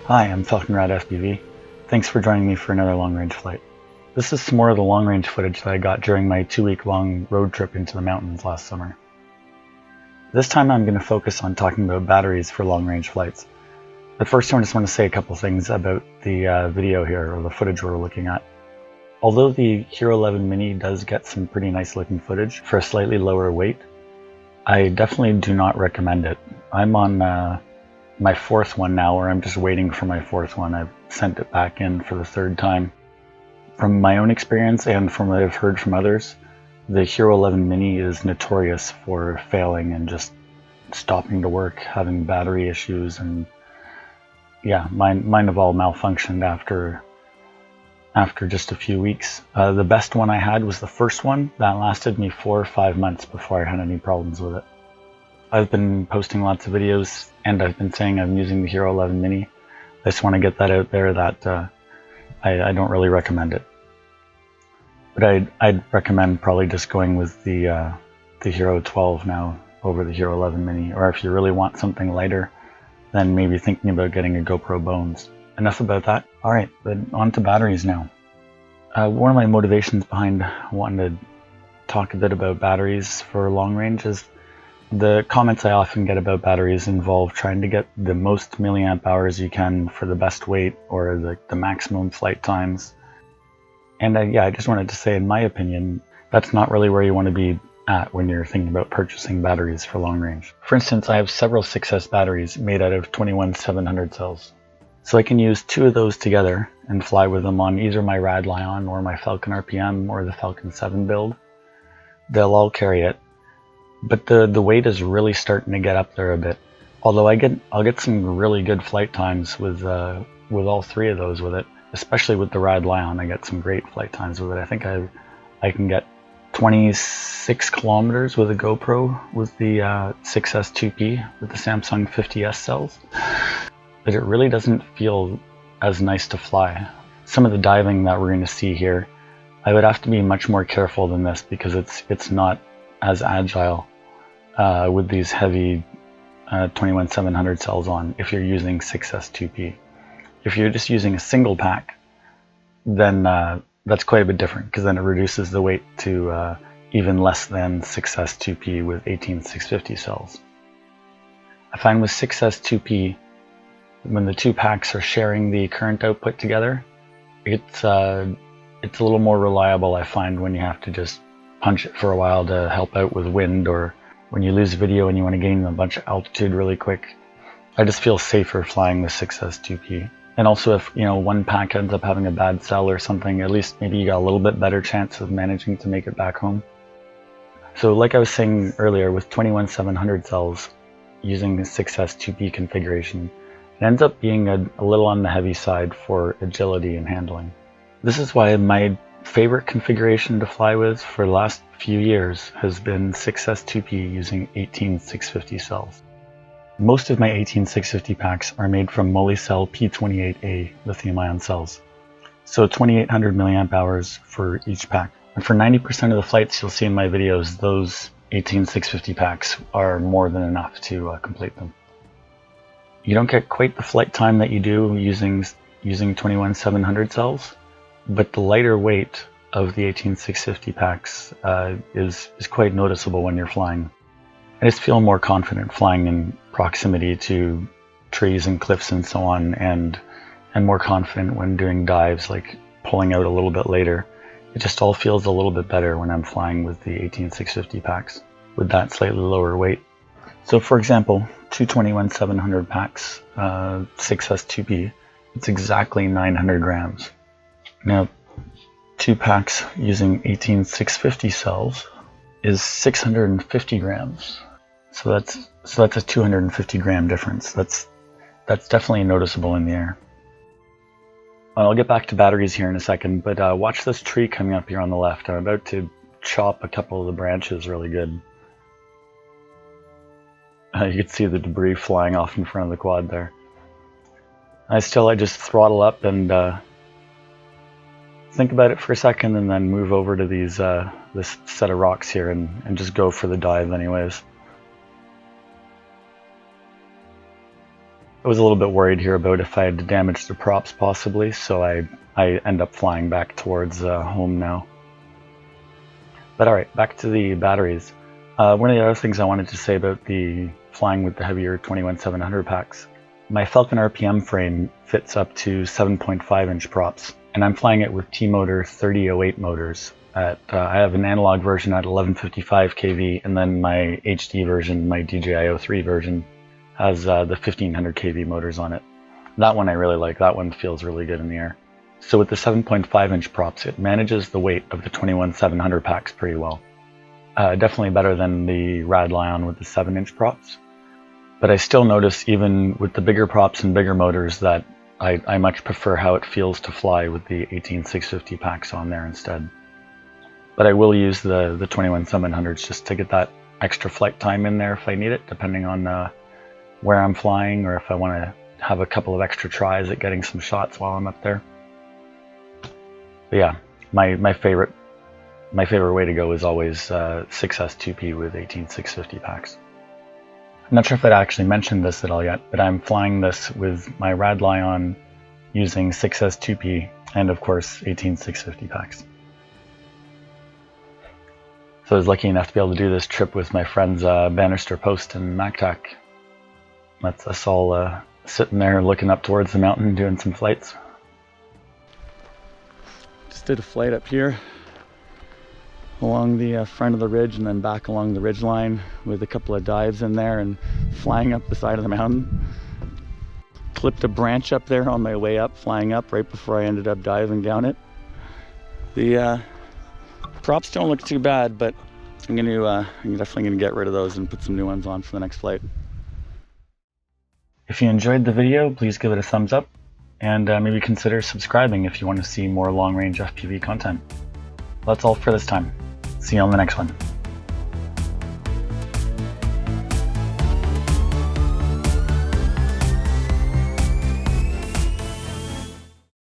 Hi, I'm Falconrad FPV. Thanks for joining me for another long-range flight. This is some more of the long-range footage that I got during my 2-week-long road trip into the mountains last summer. This time I'm going to focus on talking about batteries for long-range flights. But first I just want to say a couple things about the video here, or the footage we're looking at. Although the Hero 11 Mini does get some pretty nice looking footage for a slightly lower weight, I definitely do not recommend it. I'm on my fourth one now, or I'm just waiting for my fourth one. I've sent it back in for the third time. From my own experience and from what I've heard from others, the Hero 11 Mini is notorious for failing and just stopping to work, having battery issues, and yeah, mine have all malfunctioned after just a few weeks. The best one I had was the first one. That lasted me 4 or 5 months before I had any problems with it. I've been posting lots of videos, and I've been saying I'm using the Hero 11 Mini. I just want to get that out there that I don't really recommend it. But I'd recommend probably just going with the Hero 12 now over the Hero 11 Mini. Or if you really want something lighter, then maybe thinking about getting a GoPro Bones. Enough about that. Alright, but on to batteries now. One of my motivations behind wanting to talk a bit about batteries for long range is the comments I often get about batteries involve trying to get the most milliamp hours you can for the best weight or the maximum flight times. And I just wanted to say, in my opinion, that's not really where you want to be at when you're thinking about purchasing batteries for long range. For instance, I have several 6S batteries made out of 21700 cells. So I can use 2 of those together and fly with them on either my Rad Lion or my Falcon RPM or the Falcon 7 build. They'll all carry it. But the weight is really starting to get up there a bit. Although I'll get some really good flight times with all 3 of those with it, especially with the Rad Lion. I get some great flight times with it. I think I can get 26 kilometers with a GoPro with the 6S 2P with the Samsung 50S cells. But it really doesn't feel as nice to fly. Some of the diving that we're going to see here, I would have to be much more careful than this because it's not as agile with these heavy 21700 cells on if you're using 6S 2P. If you're just using a single pack, then that's quite a bit different because then it reduces the weight to even less than 6S 2P with 18650 cells. I find with 6S 2P, when the 2 packs are sharing the current output together, it's a little more reliable, I find, when you have to just punch it for a while to help out with wind, or when you lose video and you want to gain a bunch of altitude really quick. I just feel safer flying with 6S 2P. And also if one pack ends up having a bad cell or something, at least maybe you got a little bit better chance of managing to make it back home. So like I was saying earlier, with 21700 cells using the 6S 2P configuration, it ends up being a little on the heavy side for agility and handling. This is why my favorite configuration to fly with for the last few years has been 6S 2P using 18650 cells. Most of my 18650 packs are made from Molicel P28A lithium-ion cells, so 2800 milliamp hours for each pack. And for 90% of the flights you'll see in my videos, those 18650 packs are more than enough to complete them. You don't get quite the flight time that you do using 21700 cells, but the lighter weight of the 18650 packs is quite noticeable when you're flying. I just feel more confident flying in proximity to trees and cliffs and so on, and more confident when doing dives, like pulling out a little bit later. It just all feels a little bit better when I'm flying with the 18650 packs with that slightly lower weight. So for example, 221-700 packs, 6S 2P, it's exactly 900 grams. Now, 2 packs using 18650 cells is 650 grams. So that's a 250 gram difference. That's definitely noticeable in the air. I'll get back to batteries here in a second, but watch this tree coming up here on the left. I'm about to chop a couple of the branches really good. You can see the debris flying off in front of the quad there. I just throttle up and think about it for a second, and then move over to this set of rocks here and just go for the dive anyways. I was a little bit worried here about if I had damaged the props possibly, so I end up flying back towards home now. But alright, back to the batteries. One of the other things I wanted to say about the flying with the heavier 21700 packs. My Falcon RPM frame fits up to 7.5 inch props, and I'm flying it with T-Motor 3008 motors. I have an analog version at 1155 kV, and then my HD version, my DJI-03 version, has the 1500 kV motors on it. That one I really like. That one feels really good in the air. So with the 7.5 inch props, it manages the weight of the 21700 packs pretty well. Definitely better than the Rad Lion with the 7 inch props. But I still notice, even with the bigger props and bigger motors, that I much prefer how it feels to fly with the 18650 packs on there instead. But I will use the 21700s just to get that extra flight time in there if I need it, depending on where I'm flying, or if I want to have a couple of extra tries at getting some shots while I'm up there. But yeah, my favorite way to go is always 6S2P with 18650 packs. I'm not sure if I'd actually mentioned this at all yet, but I'm flying this with my Rad Lion using 6S2P and of course 18650 packs. So I was lucky enough to be able to do this trip with my friends Bannister Post and MacTac. That's us all sitting there looking up towards the mountain doing some flights. Just did a flight up here along the front of the ridge and then back along the ridge line with a couple of dives in there and flying up the side of the mountain. Clipped a branch up there on my way up, flying up right before I ended up diving down it. The props don't look too bad, but I'm definitely gonna get rid of those and put some new ones on for the next flight. If you enjoyed the video, please give it a thumbs up, and maybe consider subscribing if you want to see more long-range FPV content. That's all for this time. See you on the next one.